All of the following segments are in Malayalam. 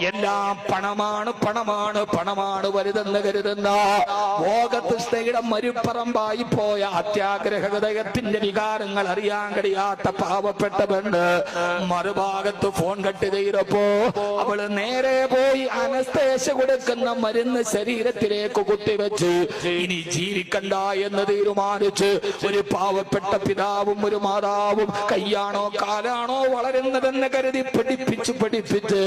എല്ലാം പണമാണ് പണമാണ് പണമാണ് വലുതെന്ന് കരുതുന്ന ഭോഗതൃഷ്ണയുടെ മരുപ്പറമ്പായി പോയ അത്യാഗ്രഹ ഹൃദയത്തിന്റെ വികാരങ്ങൾ അറിയാൻ കഴിയാത്ത പാവപ്പെട്ട പെണ്ണ് മറുഭാഗത്ത് ഫോൺ കട്ട് ചെയ്തപ്പോ അവള് നേരെ പോയി അനസ്തേഷ്യ കൊടുക്കുന്ന മരുന്ന് ശരീരത്തിലേക്ക് കുത്തിവെച്ച് ഇനി ജീവിക്കണ്ട എന്ന് തീരുമാനിച്ച് ഒരു പാവപ്പെട്ട പിതാവും ഒരു മാതാവും കയ്യാണോ കാലാണോ വളരുന്നതെന്ന് കരുതി പഠിപ്പിച്ച്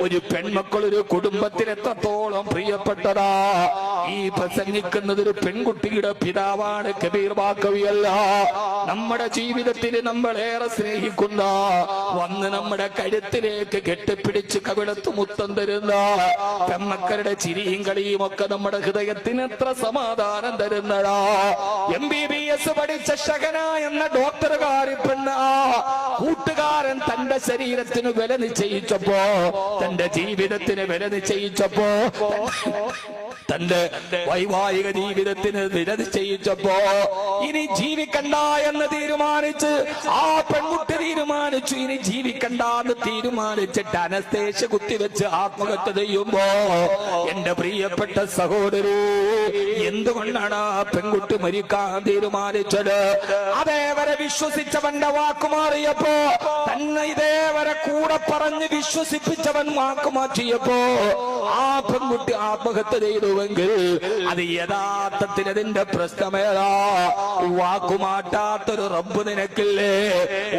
ഒരു പെൺമക്കൾ ഒരു കുടുംബത്തിന് എത്രത്തോളം പ്രിയപ്പെട്ടതാ. ഈ പ്രസംഗിക്കുന്നത് ഒരു പെൺകുട്ടിയുടെ പിതാവാണ്, കബീർ ബാക്കവിയല്ല. നമ്മുടെ ജീവിതത്തിൽ നമ്മളേറെ സ്നേഹിക്കുന്ന വന്ന് നമ്മുടെ കഴുത്തിലേക്ക് കെട്ടിപ്പിടിച്ച് കവിളത്ത് മുത്തം തരുന്ന പെൺമക്കളുടെ ചിരിയും കളിയും ഒക്കെ നമ്മുടെ ഹൃദയത്തിന് എത്ര സമാധാനം തരുന്നതാ. MBBS പഠിച്ച ഷഹന എന്ന ഡോക്ടറുകാരി പെണ്ണ കൂട്ടുകാരൻ തന്റെ ശരീരത്തിന് വില നിശ്ചയിച്ചപ്പോ, തന്റെ ജീവിതത്തിന് വില നിശ്ചയിച്ചപ്പോ, തന്റെ വൈവാഹിക ജീവിതത്തിന് വില നിശ്ചയിച്ചപ്പോ ഇനി ജീവിക്കണ്ട എന്ന് തീരുമാനിച്ച് ആ പെൺകുട്ടി തീരുമാനിച്ചു ഇനി ജീവിക്കണ്ട എന്ന് തീരുമാനിച്ചിട്ട് അനസ്തേഷ്യ കുത്തിവെച്ച് ആത്മഹത്യ ചെയ്യുമ്പോ എന്റെ പ്രിയപ്പെട്ട സഹോദരി, എന്തുകൊണ്ടാണ് ആ പെൺകുട്ടി മരിക്കാൻ തീരുമാനിച്ചത്? അതേവരെ വിശ്വസിച്ചവന്റെ വാക്കുമാറിയപ്പോ, തന്നെ ഇതേവരെ കൂടെ പറഞ്ഞ് വിശ്വസിപ്പിച്ചവൻ വാക്കുമാറ്റിയപ്പോ ആ പെൺകുട്ടി ആത്മഹത്യ ചെയ്തുവെങ്കിൽ അത് യഥാർത്ഥത്തിൽ അതിന്റെ പ്രശ്നമേതാ? വാക്കുമാറ്റാത്തൊരു റബ്ബ് നിനക്കില്ലേ?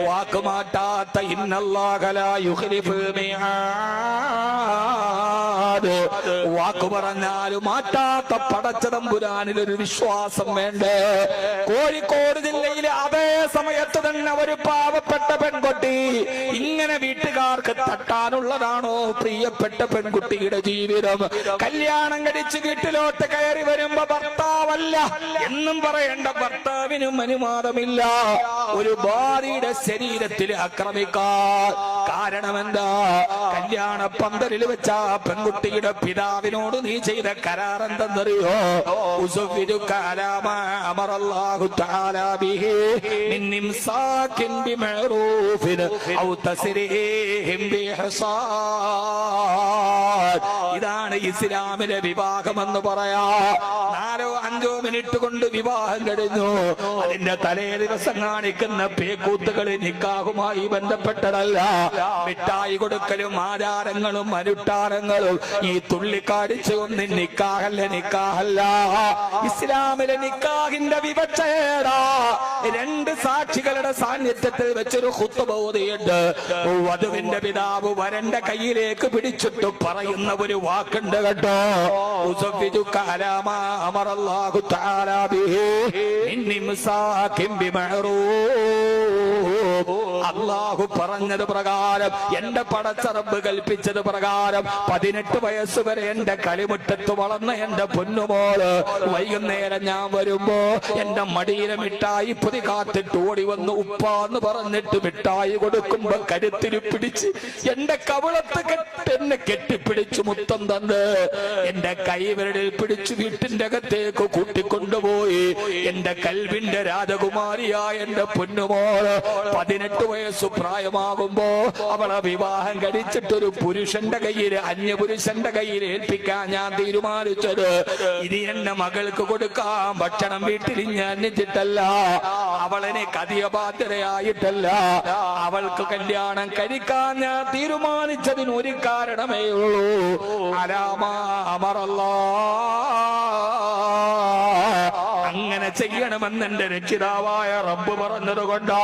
വാക്കുമാറ്റാത്ത ഇന്നല്ലാഹ ലാ യുഖ്ലിഫുൽ മിആദ്, വാക്കു പറഞ്ഞാലും മാറ്റാത്ത പടച്ചതമ്പുരാനിൽ ഒരു വിശ്വാസം വേണ്ടേ? കോഴിക്കോട് ജില്ലയിലെ അതേ സമയത്ത് തന്നെ ഒരു പാവപ്പെട്ട പെൺകുട്ടി ഇങ്ങനെ വീട്ടുകാർക്ക് തട്ടാനുള്ളതാണോ പ്രിയപ്പെട്ട പെൺകുട്ടിയുടെ ജീവിതം? കല്യാണം കഴിച്ച് വീട്ടിലോട്ട് കയറി വരുമ്പോ ഭർത്താവല്ല എന്നും പറയേണ്ട ഭർത്താവിനും അനുവാദമില്ല ഒരു ഭാര്യയുടെ ശരീരത്തിൽ ആക്രമിക്കാൻ. കാരണം എന്താ? കല്യാണ പന്തലിൽ വെച്ച പെൺകുട്ടിയുടെ പിതാവിനോട് നീ ചെയ്ത കരാർ എന്തെന്നറിയോ? ഇതാണ് ഇസ്ലാമിലെ വിവാഹമെന്ന് പറയാ. 4-5 മിനിറ്റ് കൊണ്ട് വിവാഹം കഴിഞ്ഞു. അതിന്റെ തലേ ദിവസം കാണിക്കുന്ന പേക്കൂത്തുകൾ നിക്കാഹുമായി ബന്ധപ്പെട്ടതല്ല. മിഠായി കൊടുക്കലും ആചാരങ്ങളും അനുഷ്ഠാനങ്ങളും ഈ തുള്ളിക്കാടിച്ചു ഒന്നും നിക്കാഹല്ല, നിക്കാഹല്ല. ഇസ്ലാമിലെ നിക്കാഹിന്റെ വിവക്ഷേടാ. 2 സാക്ഷികളുടെ സാന്നിധ്യത്തിൽ വെച്ചൊരു ഖുത്ബ ഓതിയിട്ട് വധുവിന്റെ പിതാവ് വരന്റെ കയ്യിലേക്ക് പിടിച്ചിട്ട് പറയുന്ന ഒരു വാക്കുണ്ട് കേട്ടോ. അല്ലാഹു പറഞ്ഞത് പ്രകാരം, എന്റെ പടച്ചറബ് കൽപ്പിച്ചത് പ്രകാരം 18 വയസ്സ് വരെ എന്റെ കളിമുറ്റത്ത് വളർന്ന എന്റെ പൊന്നുമോള് വൈകുന്നേരം ഞാൻ വരുമ്പോ എന്റെ മടിയിലെ മിഠായി പൊതി കാത്തിട്ട് ഓടി വന്ന് ഉപ്പാന്ന് പറഞ്ഞിട്ട് മിഠായി കൊടുക്കുമ്പോ കരുത്തിരി പിടിച്ച് എന്റെ കവിളത്ത് എന്നെ കെട്ടിപ്പിടിച്ചു മുത്തം തന്ന് എന്റെ കൈവിരലിൽ പിടിച്ചു വീട്ടിന്റെ അകത്തേക്ക് കൂട്ടിക്കൊണ്ടുപോയി. എന്റെ കൽവിന്റെ രാജകുമാരിയായ എന്റെ പൊന്നുമോള് 18 വയസ്സ് പ്രായമാകുമ്പോ അവളെ വിവാഹം കഴിച്ചിട്ടൊരു പുരുഷന്റെ കയ്യിൽ, അന്യപുരുഷന്റെ കയ്യിൽ ഏൽപ്പിക്കാൻ ഞാൻ തീരുമാനിച്ചത്. ഇനി എന്റെ മകൾക്ക് കൊടുക്കാൻ ഭക്ഷണം വീട്ടിൽ ഞാൻ അന്വേഷിച്ചിട്ടല്ല, അവളെ കതിയബാധ്യതയായിട്ടല്ല, അവൾക്ക് കല്യാണം കഴിക്കാൻ ഞാൻ തീരുമാനിച്ചതിന് ഒരു കാരണമേ ഉള്ളൂ. അങ്ങനെ ചെയ്യണമെന്ന് എന്റെ രക്ഷിതാവായ റബ്ബ് പറഞ്ഞത് കൊണ്ടാ.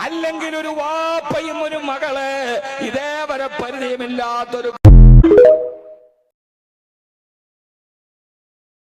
അല്ലെങ്കിൽ ഒരു വാപ്പയും ഒരു മകളെ ഇതേവരെ പരിചയമില്ലാത്തൊരു